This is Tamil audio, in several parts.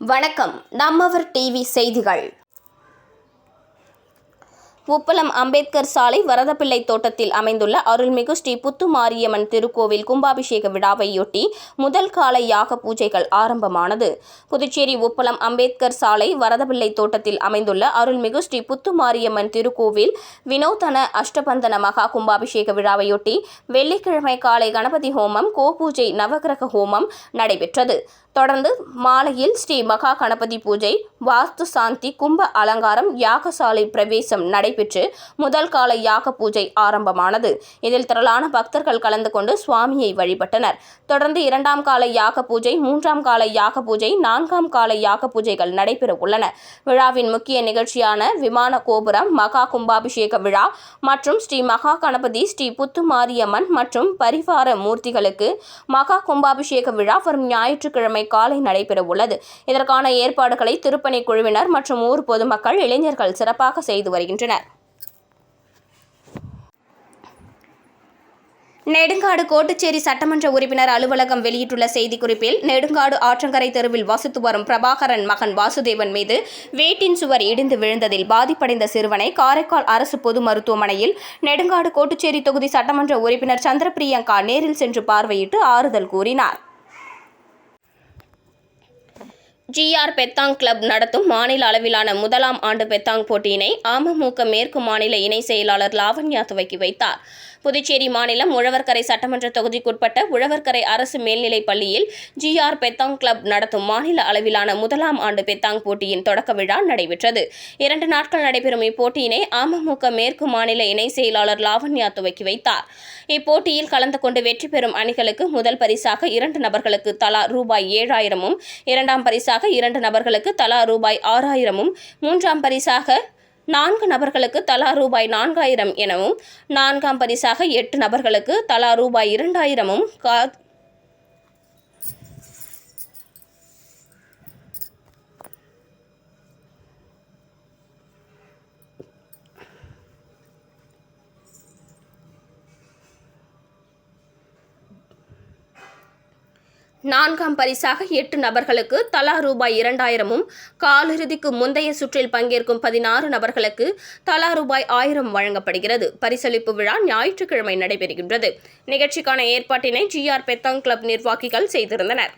வணக்கம். நம்மவர் டிவி செய்திகள். உப்பளம் அம்பேத்கர் சாலை வரதப்பிள்ளை தோட்டத்தில் அமைந்துள்ள அருள்மிகு ஸ்ரீ புத்துமாரியம்மன் திருக்கோவில் கும்பாபிஷேக விழாவையொட்டி முதல் கால யாக பூஜைகள் ஆரம்பமானது. புதுச்சேரி உப்பளம் அம்பேத்கர் சாலை வரதப்பிள்ளை தோட்டத்தில் அமைந்துள்ள அருள்மிகு ஸ்ரீ புத்துமாரியம்மன் திருக்கோவில் வினோதன அஷ்டபந்தன மகா கும்பாபிஷேக விழாவையொட்டி வெள்ளிக்கிழமை காலை கணபதி ஹோமம், கோபூஜை, நவகிரக ஹோமம் நடைபெற்றது. தொடர்ந்து மாலையில் ஸ்ரீ மகா கணபதி பூஜை, வாஸ்து சாந்தி, கும்ப அலங்காரம், யாகசாலை பிரவேசம் நடைபெற்று முதல் கால யாக பூஜை ஆரம்பமானது. இதில் திரளான பக்தர்கள் கலந்து கொண்டு சுவாமியை வழிபட்டனர். தொடர்ந்து 2ஆம் கால யாக பூஜை, 3ஆம் கால யாக பூஜை, 4ஆம் கால யாக பூஜைகள் நடைபெற உள்ளன. விழாவின் முக்கிய நிகழ்ச்சியான விமான கோபுரம், மகா கும்பாபிஷேக விழா மற்றும் ஸ்ரீ மகா கணபதி, ஸ்ரீ புத்துமாரியம்மன் மற்றும் பரிவார மூர்த்திகளுக்கு மகா கும்பாபிஷேக விழா வரும் ஞாயிற்றுக்கிழமை காலை நடைபெற உள்ளது. இதற்கான ஏற்பாடுகளை திருப்பணி குழுவினர் மற்றும் ஊர் பொதுமக்கள், இளைஞர்கள் சிறப்பாக செய்து வருகின்றனர். நெடுங்காடு கோட்டுச்சேரி சட்டமன்ற உறுப்பினர் அலுவலகம் வெளியிட்டுள்ள செய்திக்குறிப்பில், நெடுங்காடு ஆற்றங்கரை தெருவில் வசித்து வரும் பிரபாகரன் மகன் வாசுதேவன் மீது வீட்டின் சுவர் இடிந்து விழுந்ததில் பாதிப்படைந்த சிறுவனை காரைக்கால் அரசு பொது மருத்துவமனையில் நெடுங்காடு கோட்டுச்சேரி தொகுதி சட்டமன்ற உறுப்பினர் சந்திரபிரியங்கா நேரில் சென்று பார்வையிட்டு ஆறுதல் கூறினார். GR பெத்தாங் கிளப் நடத்தும் மாநில அளவிலான முதலாம் ஆண்டு பெத்தாங் போட்டியினை அமமுக மேற்கு மாநில இணை செயலாளர் லாவண்யா துவக்கி வைத்தார். புதுச்சேரி மாநிலம் உழவர்கரை சட்டமன்ற தொகுதிக்குட்பட்ட உழவர்கரை அரசு மேல்நிலைப் பள்ளியில் GR பெத்தாங் கிளப் நடத்தும் மாநில அளவிலான முதலாம் ஆண்டு பெத்தாங் போட்டியின் தொடக்க விழா நடைபெற்றது. 2 நாட்கள் நடைபெறும் இப்போட்டியினை அமமுக மேற்கு மாநில இணை செயலாளர் லாவண்யா துவக்கி வைத்தார். இப்போட்டியில் கலந்து கொண்டு வெற்றி பெறும் அணிகளுக்கு முதல் பரிசாக 2 நபர்களுக்கு தலா ரூபாய் 7,000, 2ஆம் பரிசாக 2 நபர்களுக்கு தலா ரூபாய் 6,000, 3ஆம் பரிசாக 4 நபர்களுக்கு தலா ரூபாய் 4,000 எனவும், 4ஆம் பரிசாக 8 நபர்களுக்கு தலா ரூபாய் 2,000 4ஆம் பரிசாக 8 நபர்களுக்கு தலா ரூபாய் 2,000, காலிறுதிக்கு முந்தைய சுற்றில் பங்கேற்கும் 16 நபர்களுக்கு தலா ரூபாய் 1,000 வழங்கப்படுகிறது. பரிசளிப்பு விழா ஞாயிற்றுக்கிழமை நடைபெறுகின்றது. நிகழ்ச்சிக்கான ஏற்பாட்டினை GR பெத்தாங் கிளப் நிர்வாகிகள் செய்திருந்தனர்.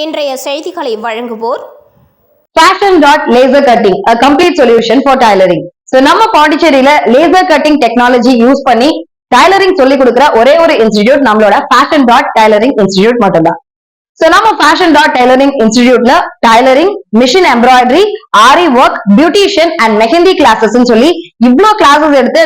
இன்றைய செய்திகளை வழங்குவோர் Fashion.Laser Cutting, a complete solution for tailoring. So நம்ம பாண்டிச்சேரியில லேசர் கட்டிங் டெக்னாலஜி யூஸ் பண்ணி டைலரிங் சொல்லி கொடுக்குற ஒரே ஒரு இன்ஸ்டிடியூட் நம்மளோட Fashion.Tailoring இன்ஸ்டிடியூட் மட்டும்தான். So நம்ம Fashion.Tailoring இன்ஸ்டிடியூட்ல tailoring, machine embroidery, aari work, beautician and mehndi classes சொல்லி இவ்ளோ கிளாஸஸ் எடுத்து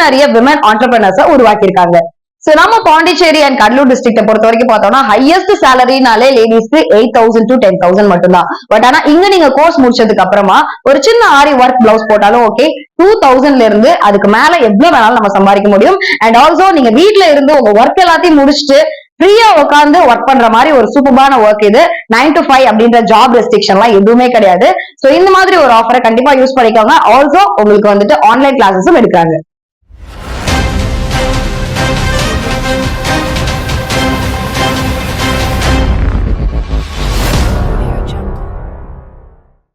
நிறைய விமன் ஆண்டர்பிரினர்ஸை உருவாக்கியிருக்காங்க. சோ நம்ம பாண்டிச்சேரி அண்ட் கடலூர் டிஸ்ட்ரிக்ட பொறுத்த வரைக்கும் பார்த்தோம்னா ஹையஸ்ட் சேலரினாலே லேடிஸ்க்கு 8,000 to 10,000 மட்டும்தான். பட் ஆனா இங்க நீங்க கோர்ஸ் முடிச்சதுக்கு அப்புறமா ஒரு சின்ன ஆரி ஒர்க் பிளவுஸ் போட்டாலும் ஓகே, 2,000ல இருந்து அதுக்கு மேல எவ்வளவு வேணாலும் நம்ம சம்பாதிக்க முடியும். அண்ட் ஆல்சோ நீங்க வீட்டுல இருந்து உங்க ஒர்க் எல்லாத்தையும் முடிச்சுட்டு ஃப்ரீயா உட்காந்து ஒர்க் பண்ற மாதிரி ஒரு சூப்பரான ஒர்க் இது. 9 to 5 அப்படின்ற ஜாப் ரெஸ்ட்ரிக்ஷன்லாம் எதுவுமே கிடையாது. சோ இந்த மாதிரி ஒரு ஆஃபரை கண்டிப்பா யூஸ் பண்ணிக்கோங்க. ஆல்சோ உங்களுக்கு வந்துட்டு ஆன்லைன் கிளாஸஸும் எடுக்கிறாங்க.